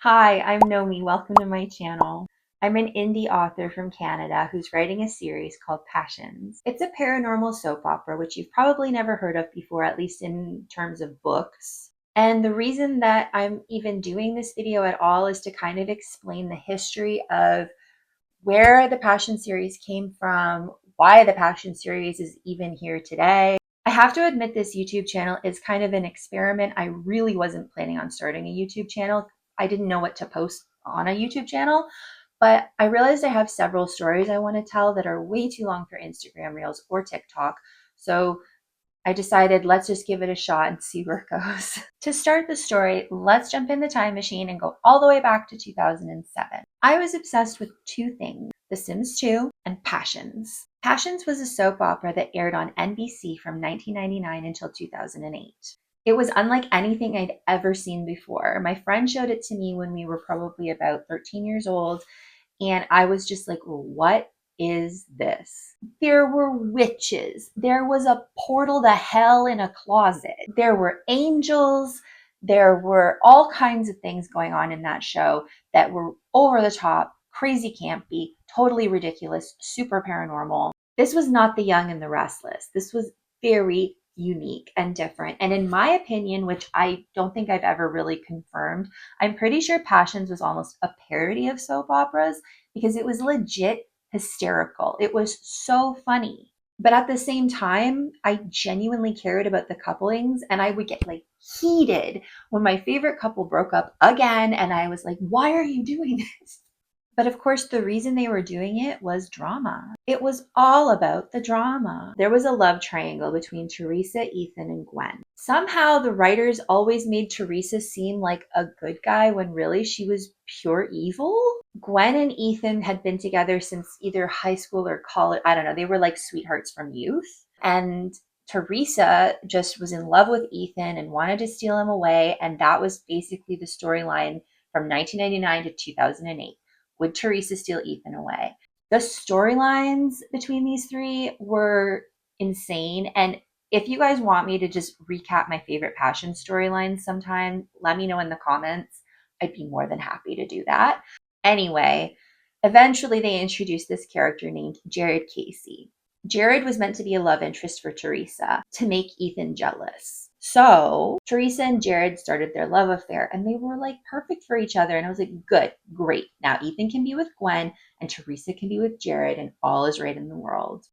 Hi, I'm Nomi. Welcome to my channel. I'm an indie author from Canada who's writing a series called Passions. It's a paranormal soap opera, which you've probably never heard of before, at least in terms of books. And the reason that I'm even doing this video at all is to kind of explain the history of where the Passion series came from, why the Passion series is even here today. I have to admit this YouTube channel is kind of an experiment. I really wasn't planning on starting a YouTube channel. I didn't know what to post on a YouTube channel, but I realized I have several stories I want to tell that are way too long for Instagram Reels or TikTok. So I decided let's just give it a shot and see where it goes. To start the story, let's jump in the time machine and go all the way back to 2007. I was obsessed with two things, The Sims 2 and Passions. Passions was a soap opera that aired on NBC from 1999 until 2008. It was unlike anything I'd ever seen before. My friend showed it to me when we were probably about 13 years old, and I was just like, what is this? There were witches. There was a portal to hell in a closet. There were angels. There were all kinds of things going on in that show that were over the top, crazy campy, totally ridiculous, super paranormal. This was not The Young and the Restless. This was very unique and different. And in my opinion, which I don't think I've ever really confirmed, I'm pretty sure Passions was almost a parody of soap operas because it was legit hysterical. It was so funny. But at the same time, I genuinely cared about the couplings, and I would get like heated when my favorite couple broke up again. And I was like, why are you doing this? But of course, the reason they were doing it was drama. It was all about the drama. There was a love triangle between Teresa, Ethan, and Gwen. Somehow the writers always made Teresa seem like a good guy when really she was pure evil. Gwen and Ethan had been together since either high school or college. I don't know. They were like sweethearts from youth. And Teresa just was in love with Ethan and wanted to steal him away. And that was basically the storyline from 1999 to 2008. Would Teresa steal Ethan away? The storylines between these three were insane. And if you guys want me to just recap my favorite Passion storylines sometime, let me know in the comments. I'd be more than happy to do that. Anyway, eventually they introduced this character named Jared Casey. Jared was meant to be a love interest for Teresa to make Ethan jealous. So Teresa and Jared started their love affair and they were like perfect for each other. And I was like, good, great. Now Ethan can be with Gwen and Teresa can be with Jared and all is right in the world.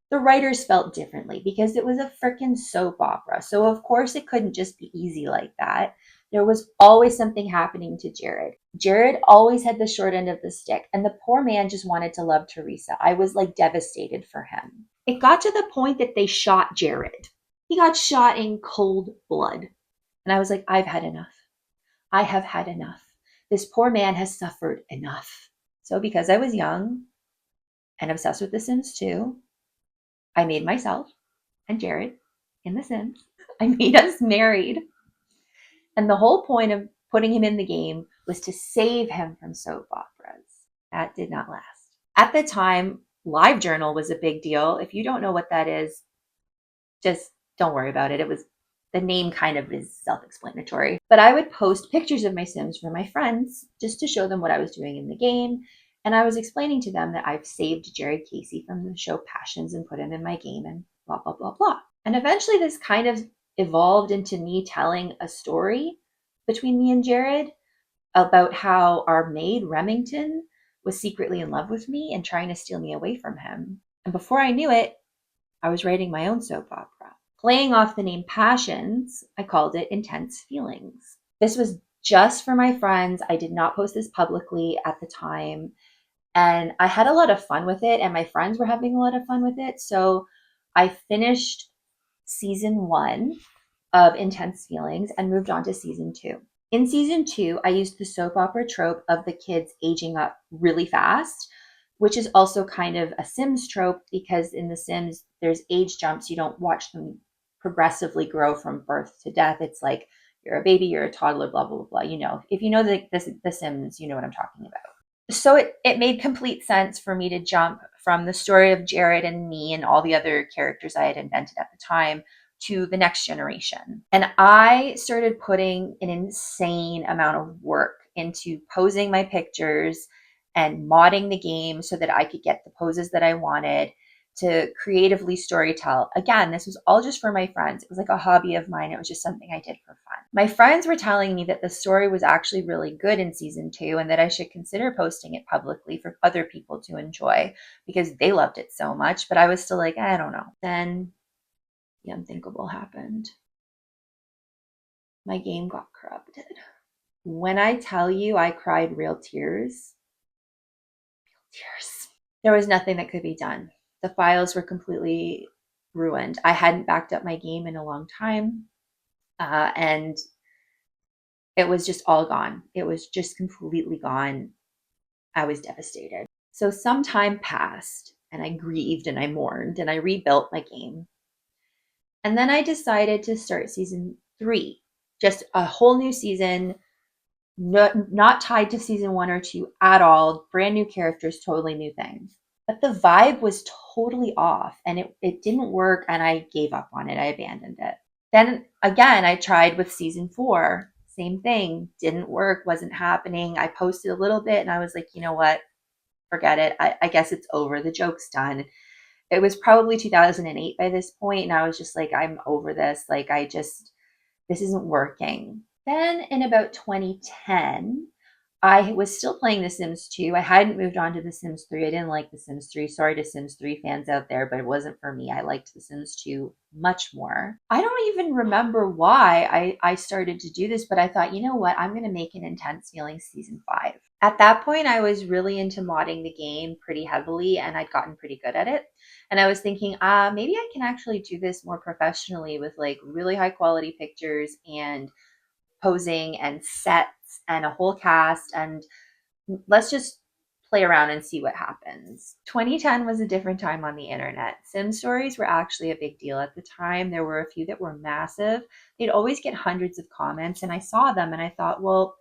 The writers felt differently because it was a freaking soap opera. So of course it couldn't just be easy like that. There was always something happening to Jared. Jared always had the short end of the stick, and the poor man just wanted to love Teresa. I was like devastated for him. It got to the point that they shot Jared. He got shot in cold blood. And I was like, I've had enough. I have had enough. This poor man has suffered enough. So because I was young and obsessed with The Sims 2, I made myself and Jared in The Sims. I made us married. And the whole point of putting him in the game was to save him from soap operas. That did not last. At the time, LiveJournal was a big deal. If you don't know what that is, just don't worry about it. It was the name kind of is self-explanatory. But I would post pictures of my Sims for my friends just to show them what I was doing in the game. And I was explaining to them that I've saved Jared Casey from the show Passions and put him in my game and blah, blah, blah, blah. And eventually this kind of evolved into me telling a story between me and Jared about how our maid, Remington, was secretly in love with me and trying to steal me away from him. And before I knew it, I was writing my own soap opera. Playing off the name Passions, I called it Intense Feelings. This was just for my friends. I did not post this publicly at the time. And I had a lot of fun with it, and my friends were having a lot of fun with it. So I finished season 1 of Intense Feelings and moved on to season 2. In season 2, I used the soap opera trope of the kids aging up really fast, which is also kind of a Sims trope because in The Sims, there's age jumps. You don't watch them progressively grow from birth to death. It's like you're a baby, you're a toddler, blah, blah, blah, blah. You know, if you know the Sims, you know what I'm talking about. So it made complete sense for me to jump from the story of Jared and me and all the other characters I had invented at the time to the next generation. And I started putting an insane amount of work into posing my pictures and modding the game so that I could get the poses that I wanted, to creatively storytell. Again, this was all just for my friends. It was like a hobby of mine. It was just something I did for fun. My friends were telling me that the story was actually really good in season 2 and that I should consider posting it publicly for other people to enjoy because they loved it so much. But I was still like, I don't know. Then the unthinkable happened. My game got corrupted. When I tell you I cried real tears, there was nothing that could be done. The files were completely ruined. I hadn't backed up my game in a long time, and it was just all gone. It was just completely gone. I was devastated. So some time passed, and I grieved and I mourned and I rebuilt my game. And then I decided to start season 3, just a whole new season, not tied to season 1 or 2 at all, brand new characters, totally new things. But the vibe was totally off and it didn't work, and I gave up on it. I abandoned it. Then again, I tried with season 4. Same thing. Didn't work, wasn't happening. I posted a little bit and I was like, you know what? Forget it. I guess it's over. The joke's done. It was probably 2008 by this point, and I was just like, I'm over this. Like, this isn't working. Then in about 2010, I was still playing The Sims 2. I hadn't moved on to The Sims 3. I didn't like The Sims 3. Sorry to Sims 3 fans out there, but it wasn't for me. I liked The Sims 2 much more. I don't even remember why I started to do this, but I thought, you know what? I'm going to make an Intense Feelings season 5. At that point, I was really into modding the game pretty heavily, and I'd gotten pretty good at it. And I was thinking, maybe I can actually do this more professionally with like really high quality pictures and posing and sets and a whole cast, and let's just play around and see what happens. 2010 was a different time on the internet. Sim stories were actually a big deal at the time. There were a few that were massive. They'd always get hundreds of comments, and I saw them and I thought, well,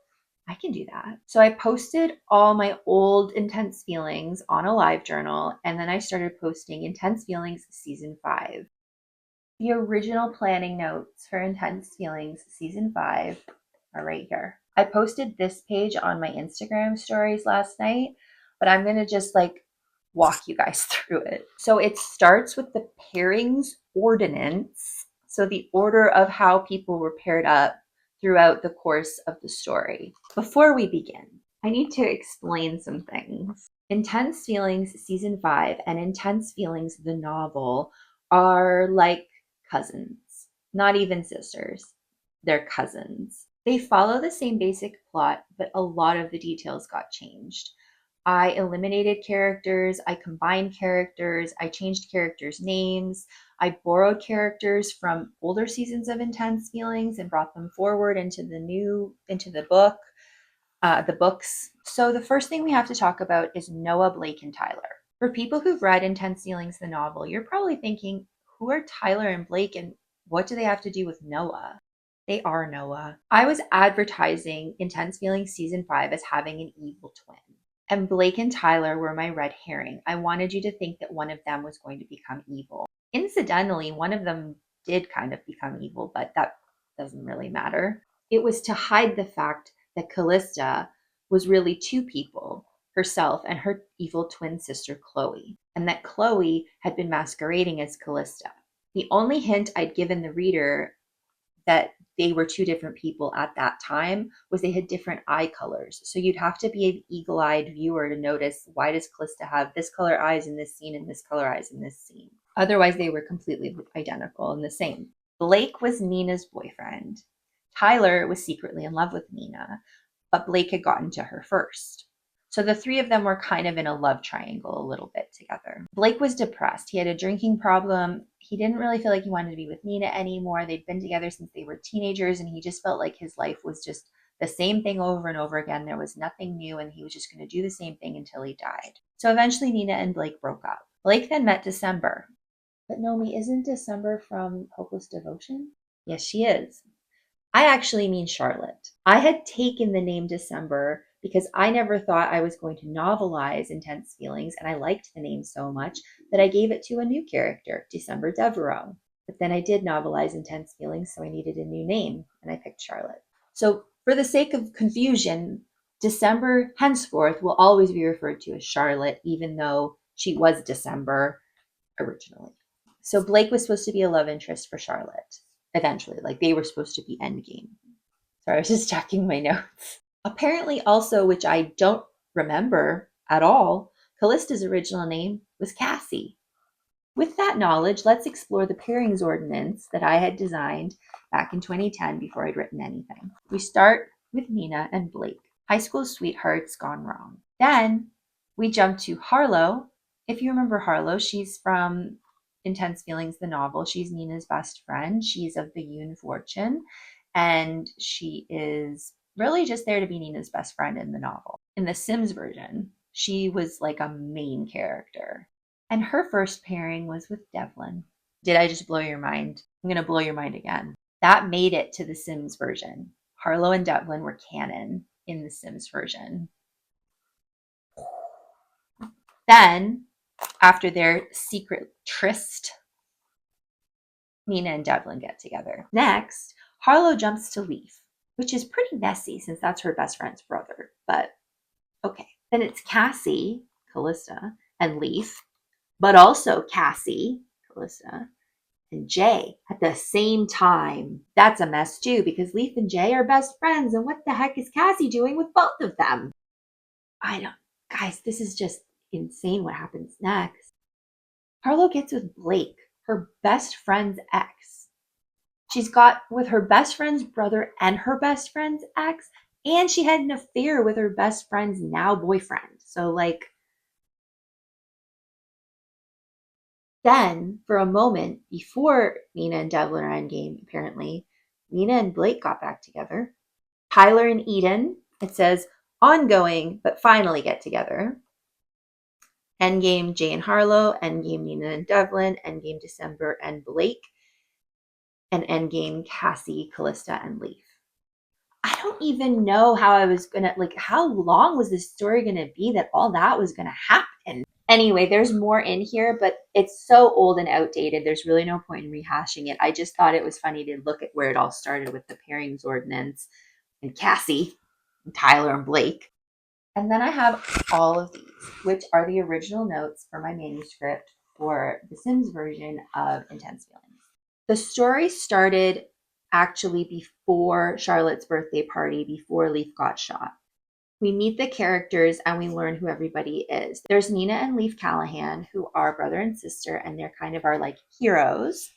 I can do that. So I posted all my old Intense Feelings on a live journal, and then I started posting Intense Feelings season 5. The original planning notes for Intense Feelings season 5 are right here. I posted this page on my Instagram stories last night, but I'm going to just like walk you guys through it. So it starts with the pairings ordinance. So the order of how people were paired up throughout the course of the story. Before we begin, I need to explain some things. Intense Feelings season 5 and Intense Feelings the novel are like cousins, not even sisters. They're cousins. They follow the same basic plot, but a lot of the details got changed. I eliminated characters, I combined characters, I changed characters' names, I borrowed characters from older seasons of Intense Feelings and brought them forward into the books. So the first thing we have to talk about is Noah, Blake, and Tyler. For people who've read Intense Feelings, the novel, you're probably thinking, who are Tyler and Blake and what do they have to do with Noah? They are Noah. I was advertising Intense Feelings season 5 as having an evil twin. And Blake and Tyler were my red herring. I wanted you to think that one of them was going to become evil. Incidentally, one of them did kind of become evil, but that doesn't really matter. It was to hide the fact that Callista was really two people, herself and her evil twin sister Chloe, and that Chloe had been masquerading as Callista. The only hint I'd given the reader that they were two different people at that time was they had different eye colors. So you'd have to be an eagle-eyed viewer to notice, why does Callista have this color eyes in this scene and this color eyes in this scene? Otherwise, they were completely identical and the same. Blake was Nina's boyfriend. Tyler was secretly in love with Nina, but Blake had gotten to her first. So the three of them were kind of in a love triangle a little bit together. Blake was depressed. He had a drinking problem. He didn't really feel like he wanted to be with Nina anymore. They'd been together since they were teenagers, and he just felt like his life was just the same thing over and over again. There was nothing new, and he was just going to do the same thing until he died. So eventually Nina and Blake broke up. Blake then met December. But Nomi, isn't December from Hopeless Devotion? Yes, she is. I actually mean Charlotte. I had taken the name December because I never thought I was going to novelize Intense Feelings, and I liked the name so much that I gave it to a new character, December Devereaux. But then I did novelize Intense Feelings, so I needed a new name, and I picked Charlotte. So for the sake of confusion, December henceforth will always be referred to as Charlotte, even though she was December originally. So Blake was supposed to be a love interest for Charlotte eventually. Like they were supposed to be endgame. Sorry, I was just checking my notes. Apparently, also, which I don't remember at all, Callista's original name was Cassie. With that knowledge, let's explore the pairings ordinance that I had designed back in 2010 before I'd written anything. We start with Nina and Blake, high school sweethearts gone wrong. Then we jump to Harlow. If you remember Harlow, she's from Intense Feelings, the novel. She's Nina's best friend. She's of the Yoon fortune, and she is really just there to be Nina's best friend in the novel. In the Sims version, she was like a main character. And her first pairing was with Devlin. Did I just blow your mind? I'm going to blow your mind again. That made it to the Sims version. Harlow and Devlin were canon in the Sims version. Then, after their secret tryst, Nina and Devlin get together. Next, Harlow jumps to Leaf, which is pretty messy since that's her best friend's brother, but okay. Then it's Cassie, Callista, and Leaf, but also Cassie, Callista, and Jay at the same time. That's a mess too, because Leaf and Jay are best friends, and what the heck is Cassie doing with both of them? Guys, this is just insane what happens next. Harlow gets with Blake, her best friend's ex. She's got with her best friend's brother and her best friend's ex, and she had an affair with her best friend's now boyfriend. So, like, then, for a moment, before Nina and Devlin are endgame, apparently, Nina and Blake got back together. Tyler and Eden, it says, ongoing, but finally get together. Endgame, Jay and Harlow. Endgame, Nina and Devlin. Endgame, December and Blake. And endgame, Cassie, Callista, and Leaf. I don't even know how I was gonna, like, how long was this story gonna be that all that was gonna happen? Anyway, there's more in here, but it's so old and outdated. There's really no point in rehashing it. I just thought it was funny to look at where it all started with the pairings ordinance and Cassie, and Tyler, and Blake. And then I have all of these, which are the original notes for my manuscript for the Sims version of Intense Feelings. The story started actually before Charlotte's birthday party, before Leaf got shot. We meet the characters and we learn who everybody is. There's Nina and Leaf Callahan, who are brother and sister, and they're kind of our like heroes.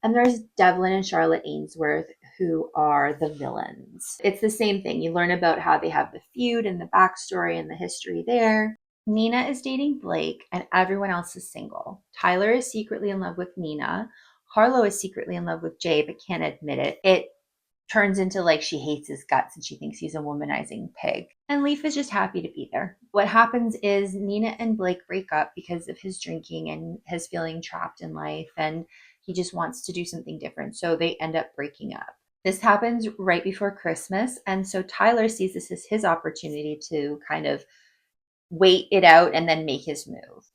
And there's Devlin and Charlotte Ainsworth, who are the villains. It's the same thing. You learn about how they have the feud and the backstory and the history there. Nina is dating Blake and everyone else is single. Tyler is secretly in love with Nina. Harlow is secretly in love with Jay but can't admit it. It turns into like she hates his guts and she thinks he's a womanizing pig. And Leaf is just happy to be there. What happens is Nina and Blake break up because of his drinking and his feeling trapped in life, and he just wants to do something different. So they end up breaking up. This happens right before Christmas, and so Tyler sees this as his opportunity to kind of wait it out and then make his move,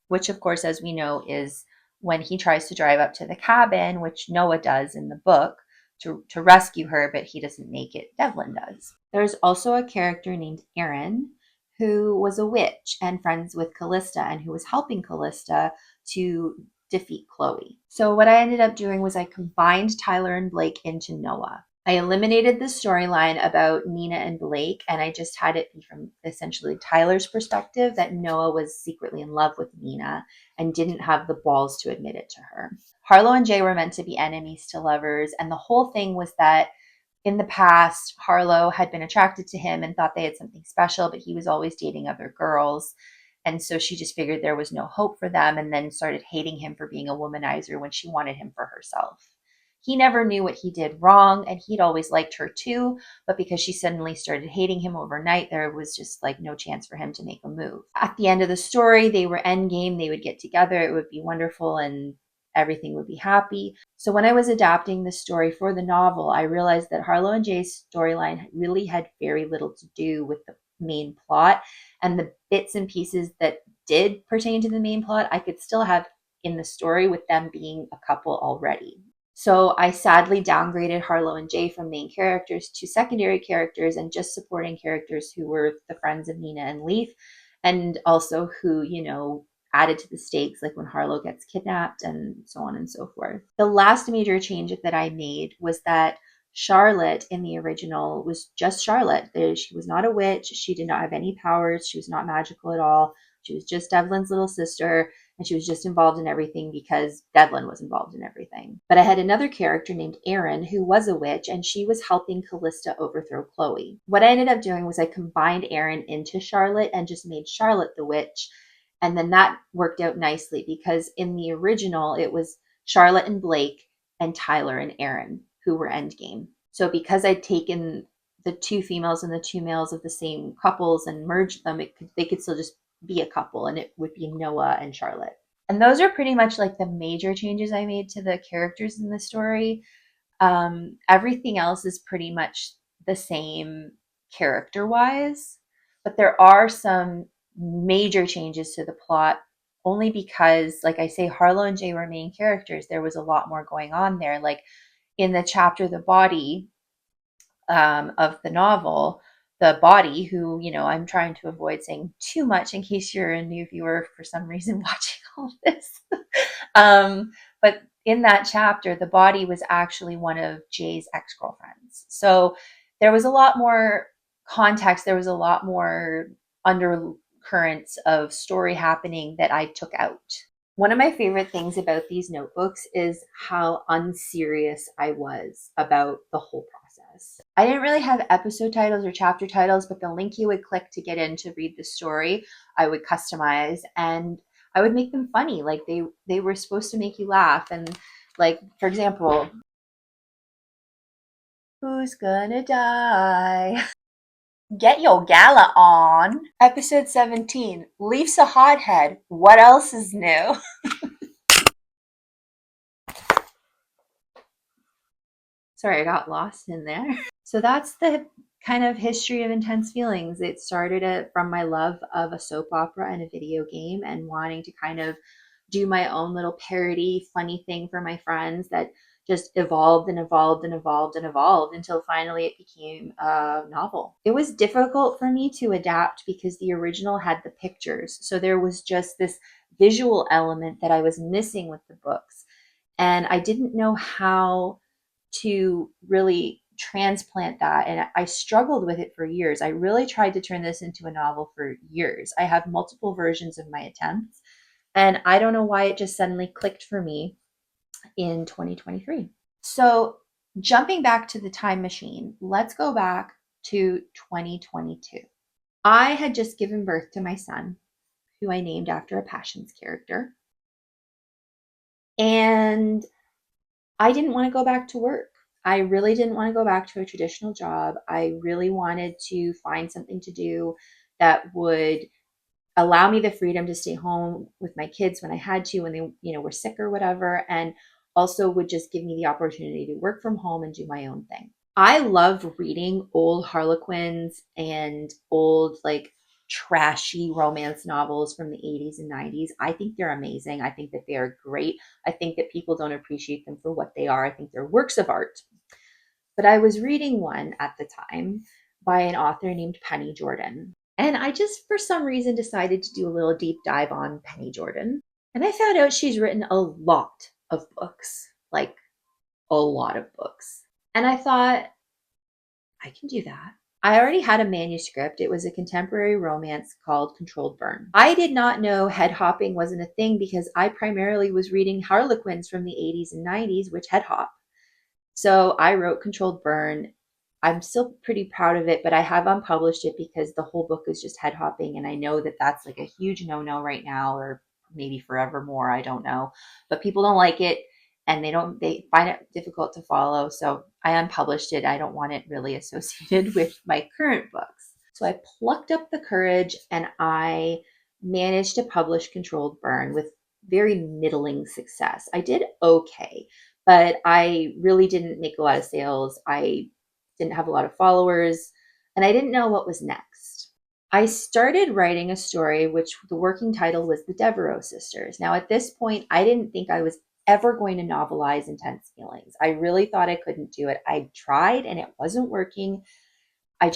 which of course, as we know, is when he tries to drive up to the cabin, which Noah does in the book, to rescue her, but he doesn't make it. Devlin does. There's also a character named Erin who was a witch and friends with Callista and who was helping Callista to defeat Chloe. So what I ended up doing was I combined Tyler and Blake into Noah. I eliminated the storyline about Nina and Blake, and I just had it be from essentially Tyler's perspective that Noah was secretly in love with Nina and didn't have the balls to admit it to her. Harlow and Jay were meant to be enemies to lovers, and the whole thing was that in the past, Harlow had been attracted to him and thought they had something special, but he was always dating other girls. And so she just figured there was no hope for them and then started hating him for being a womanizer when she wanted him for herself. He never knew what he did wrong, and he'd always liked her too, but because she suddenly started hating him overnight, there was just like no chance for him to make a move. At the end of the story, they were endgame, they would get together, it would be wonderful, and everything would be happy. So when I was adapting the story for the novel, I realized that Harlow and Jay's storyline really had very little to do with the main plot, and the bits and pieces that did pertain to the main plot, I could still have in the story with them being a couple already. So I sadly downgraded Harlow and Jay from main characters to secondary characters and just supporting characters who were the friends of Nina and Leaf, and also who, added to the stakes, like when Harlow gets kidnapped and so on and so forth. The last major change that I made was that Charlotte in the original was just Charlotte. She was not a witch. She did not have any powers. She was not magical at all. She was just Devlin's little sister, and she was just involved in everything because Devlin was involved in everything. But I had another character named Erin who was a witch, and she was helping Callista overthrow Chloe. What I ended up doing was I combined Erin into Charlotte and just made Charlotte the witch. And then that worked out nicely because in the original, it was Charlotte and Blake and Tyler and Erin who were endgame. So because I'd taken the two females and the two males of the same couples and merged them, they could still just be a couple, and it would be Noah and Charlotte. And those are pretty much like the major changes I made to the characters in the story. Everything else is pretty much the same character wise, but there are some major changes to the plot only because, like I say, Harlow and Jay were main characters. There was a lot more going on there. Like in the chapter, The Body, of the novel, the body, who, I'm trying to avoid saying too much in case you're a new viewer for some reason watching all of this. But in that chapter, the body was actually one of Jay's ex-girlfriends. So there was a lot more context. There was a lot more undercurrents of story happening that I took out. One of my favorite things about these notebooks is how unserious I was about the whole process. I didn't really have episode titles or chapter titles, but the link you would click to get in to read the story, I would customize, and I would make them funny. Like they were supposed to make you laugh. And like, for example, who's gonna die? Get your gala on. Episode 17, Leaf's a hothead. What else is new? Sorry, I got lost in there. So that's the kind of history of Intense Feelings. It started from my love of a soap opera and a video game and wanting to kind of do my own little parody, funny thing for my friends that just evolved and evolved and evolved and evolved until finally it became a novel. It was difficult for me to adapt because the original had the pictures. So there was just this visual element that I was missing with the books. And I didn't know how to really transplant that. And I struggled with it for years. I really tried to turn this into a novel for years. I have multiple versions of my attempts. And I don't know why it just suddenly clicked for me in 2023. So, jumping back to the time machine, let's go back to 2022. I had just given birth to my son, who I named after a Passions character. And I didn't want to go back to work. I really didn't want to go back to a traditional job. I really wanted to find something to do that would allow me the freedom to stay home with my kids when I had to, when they, were sick or whatever, and also would just give me the opportunity to work from home and do my own thing. I love reading old Harlequins and old, like, trashy romance novels from the 80s and 90s. I think they're amazing. I think that they are great. I think that people don't appreciate them for what they are. I think they're works of art. But I was reading one at the time by an author named Penny Jordan. And I just, for some reason, decided to do a little deep dive on Penny Jordan. And I found out she's written a lot of books, like a lot of books. And I thought, I can do that. I already had a manuscript. It was a contemporary romance called Controlled Burn. I did not know head hopping wasn't a thing because I primarily was reading Harlequins from the 80s and 90s, which head hop. So I wrote Controlled Burn. I'm still pretty proud of it, but I have unpublished it because the whole book is just head hopping. And I know that that's like a huge no-no right now, or maybe forevermore. I don't know, but people don't like it and they find it difficult to follow. So I unpublished it. I don't want it really associated with my current books. So I plucked up the courage and I managed to publish Controlled Burn with very middling success. I did okay, but I really didn't make a lot of sales. I didn't have a lot of followers, and I didn't know what was next. I started writing a story, which the working title was The Devereaux Sisters. Now, at this point, I didn't think I was ever going to novelize intense feelings. I really thought I couldn't do it. I tried and it wasn't working. I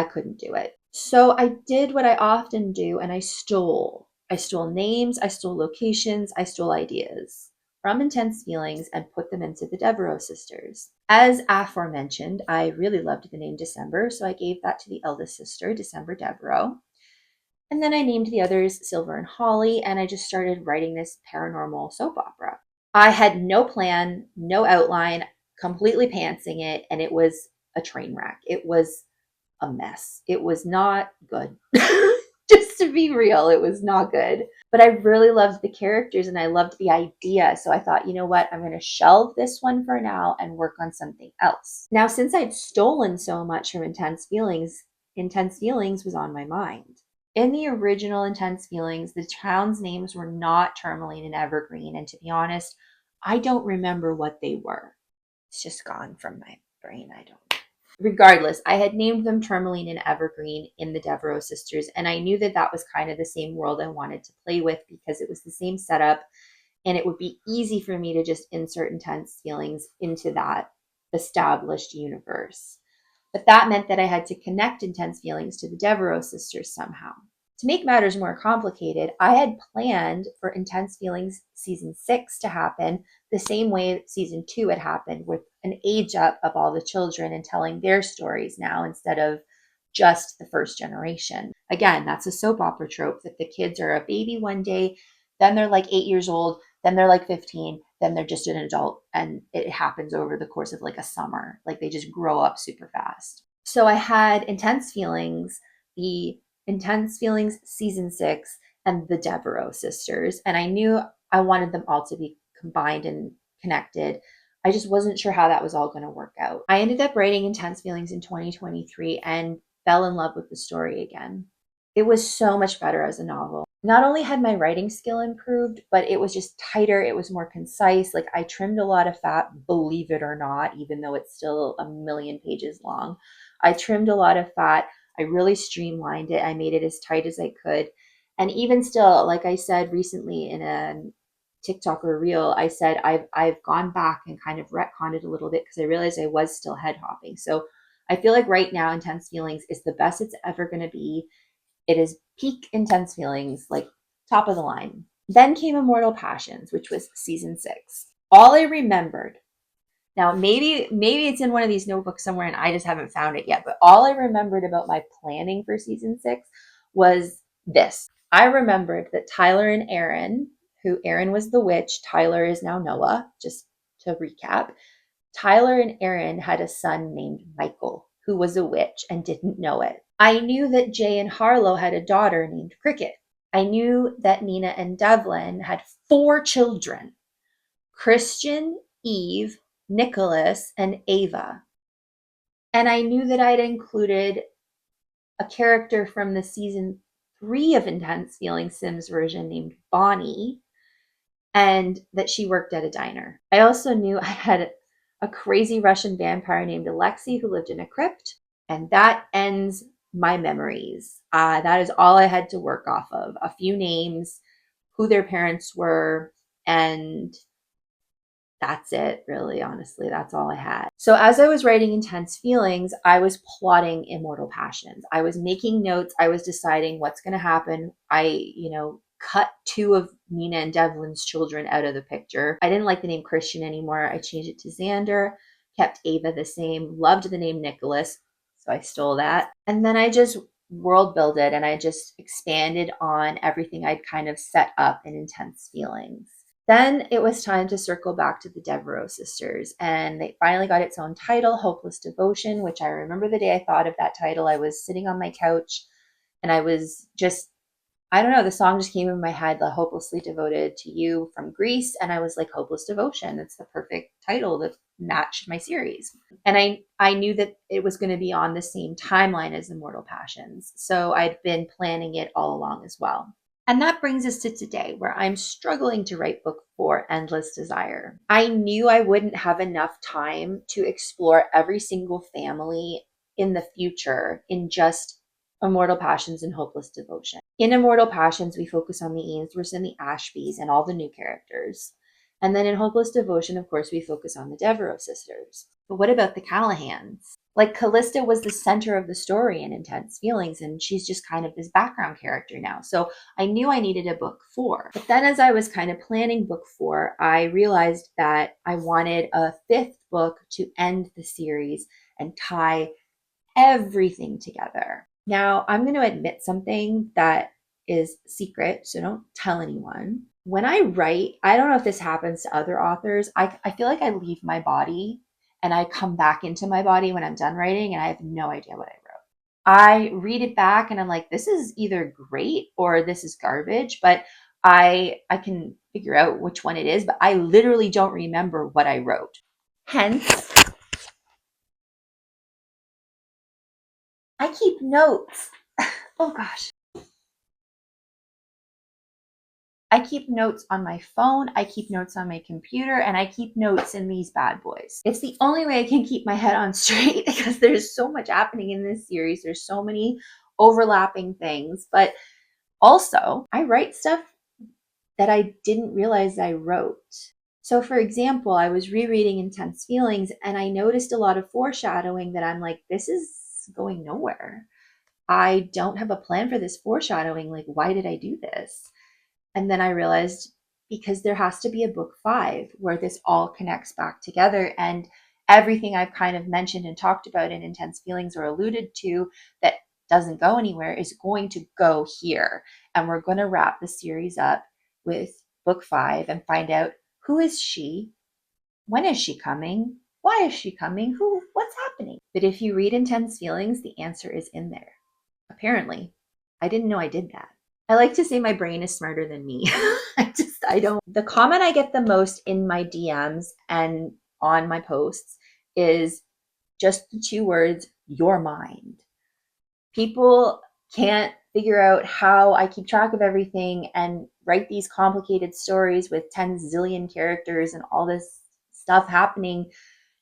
couldn't do it. So I did what I often do and I stole. I stole names, I stole locations, I stole ideas from intense feelings and put them into the Devereaux sisters. As aforementioned, I really loved the name December, so I gave that to the eldest sister, December Devereaux. And then I named the others Silver and Holly, and I just started writing this paranormal soap opera. I had no plan, no outline, completely pantsing it, and it was a train wreck. It was a mess. It was not good. Just to be real, it was not good. But I really loved the characters and I loved the idea. So I thought, you know what? I'm going to shelve this one for now and work on something else. Now, since I'd stolen so much from Intense Feelings was on my mind. In the original Intense Feelings, the towns' names were not Tourmaline and Evergreen. And to be honest, I don't remember what they were. It's just gone from my brain. I don't. Regardless, I had named them Tourmaline and Evergreen in the Devereaux sisters, and I knew that that was kind of the same world I wanted to play with because it was the same setup, and it would be easy for me to just insert intense feelings into that established universe. But that meant that I had to connect intense feelings to the Devereaux sisters somehow. To make matters more complicated, I had planned for Intense Feelings season 6 to happen the same way season 2 had happened, with an age up of all the children and telling their stories now instead of just the first generation. Again, that's a soap opera trope that the kids are a baby one day, then they're like 8 years old, then they're like 15, then they're just an adult, and it happens over the course of like a summer. Like they just grow up super fast. So I had Intense Feelings, the Intense Feelings season 6, and the Devereaux sisters, and I knew I wanted them all to be combined and connected. I just wasn't sure how that was all going to work out. I ended up writing Intense Feelings in 2023 and fell in love with the story again. It was so much better as a novel. Not only had my writing skill improved, but it was just tighter. It was more concise. Like I trimmed a lot of fat, believe it or not, even though it's still a million pages long. I trimmed a lot of fat. I really streamlined it. I made it as tight as I could. And even still, like I said recently in a TikTok or reel, I said I've gone back and kind of retconned it a little bit because I realized I was still head hopping. So I feel like right now Intense Feelings is the best it's ever going to be. It is peak Intense Feelings, like top of the line. Then came Immortal Passions, which was season 6. All I remembered, now maybe it's in one of these notebooks somewhere and I just haven't found it yet, but all I remembered about my planning for season 6 was this. I remembered that Tyler and Aaron, who Aaron was the witch, Tyler is now Noah, just to recap. Tyler and Aaron had a son named Michael, who was a witch and didn't know it. I knew that Jay and Harlow had a daughter named Cricket. I knew that Nina and Devlin had 4 children: Christian, Eve, Nicholas, and Ava. And I knew that I'd included a character from the season 3 of Intense Feelings Sims version named Bonnie, and that she worked at a diner. I also knew I had a crazy Russian vampire named Alexei who lived in a crypt, and that ends my memories. That is all I had to work off of. A few names, who their parents were, and that's it, really, honestly. That's all I had. So as I was writing Intense Feelings, I was plotting Immortal Passions. I was making notes. I was deciding what's going to happen. I, cut 2 of Nina and Devlin's children out of the picture. I didn't like the name Christian anymore. I changed it to Xander, kept Ava the same, loved the name Nicholas, so I stole that. And then I just world builded and I just expanded on everything I'd kind of set up in Intense Feelings. Then it was time to circle back to the Devereaux sisters, and they finally got its own title, Hopeless Devotion, which I remember the day I thought of that title. I was sitting on my couch and I was just, I don't know, the song just came in my head, The Hopelessly Devoted to You from Greece. And I was like, Hopeless Devotion. It's the perfect title that matched my series. And I knew that it was going to be on the same timeline as Immortal Passions. So I'd been planning it all along as well. And that brings us to today, where I'm struggling to write book 4, Endless Desire. I knew I wouldn't have enough time to explore every single family in the future in just Immortal Passions and Hopeless Devotion. In Immortal Passions, we focus on the Ainsworths and the Ashbys and all the new characters. And then in Hopeless Devotion, of course, we focus on the Devereux sisters. But what about the Callahans? Like, Callista was the center of the story in Intense Feelings, and she's just kind of this background character now. So I knew I needed a book 4. But then as I was kind of planning book 4, I realized that I wanted a 5th book to end the series and tie everything together. Now, I'm going to admit something that is secret, so don't tell anyone. When I write, I don't know if this happens to other authors. I feel like I leave my body and I come back into my body when I'm done writing, and I have no idea what I wrote. I read it back and I'm like, this is either great or this is garbage, but I can figure out which one it is, but I literally don't remember what I wrote. Hence, I keep notes. Oh gosh. I keep notes on my phone, I keep notes on my computer, and I keep notes in these bad boys. It's the only way I can keep my head on straight because there's so much happening in this series. There's so many overlapping things, but also I write stuff that I didn't realize I wrote. So for example, I was rereading Intense Feelings and I noticed a lot of foreshadowing that I'm like, this is going nowhere. I don't have a plan for this foreshadowing. Like, why did I do this? And then I realized because there has to be a book 5 where this all connects back together, and everything I've kind of mentioned and talked about in Intense Feelings or alluded to that doesn't go anywhere is going to go here. And we're going to wrap the series up with book 5 and find out, who is she? When is she coming? Why is she coming? What's happening? But if you read Intense Feelings, the answer is in there. Apparently, I didn't know I did that. I like to say my brain is smarter than me. I don't. The comment I get the most in my DMs and on my posts is just the 2 words, your mind. People can't figure out how I keep track of everything and write these complicated stories with 10 zillion characters and all this stuff happening.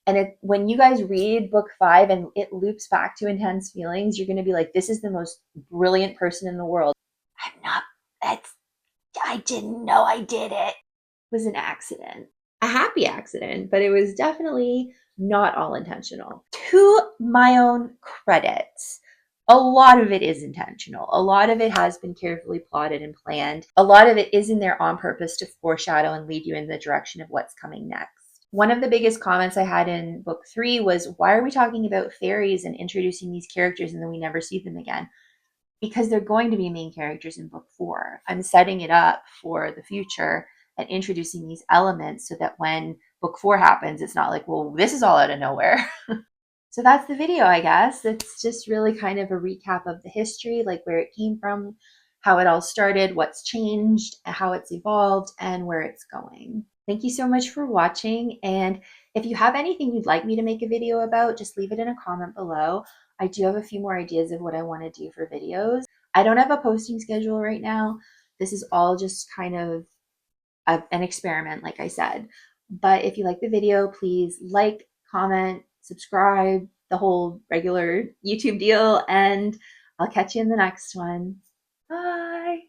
And when you guys read book 5 and it loops back to Intense Feelings, you're going to be like, this is the most brilliant person in the world. I'm not, I didn't know I did it. It was an accident, a happy accident, but it was definitely not all intentional. To my own credit, a lot of it is intentional. A lot of it has been carefully plotted and planned. A lot of it is in there on purpose to foreshadow and lead you in the direction of what's coming next. One of the biggest comments I had in book 3 was, why are we talking about fairies and introducing these characters and then we never see them again? Because they're going to be main characters in book 4. I'm setting it up for the future and introducing these elements so that when book 4 happens, it's not like, well, this is all out of nowhere. So that's the video, I guess. It's just really kind of a recap of the history, like where it came from, how it all started, what's changed, how it's evolved, and where it's going. Thank you so much for watching. And if you have anything you'd like me to make a video about, just leave it in a comment below. I do have a few more ideas of what I want to do for videos. I don't have a posting schedule right now. This is all just kind of an experiment, like I said. But if you like the video, please like, comment, subscribe, the whole regular YouTube deal, and I'll catch you in the next one. Bye.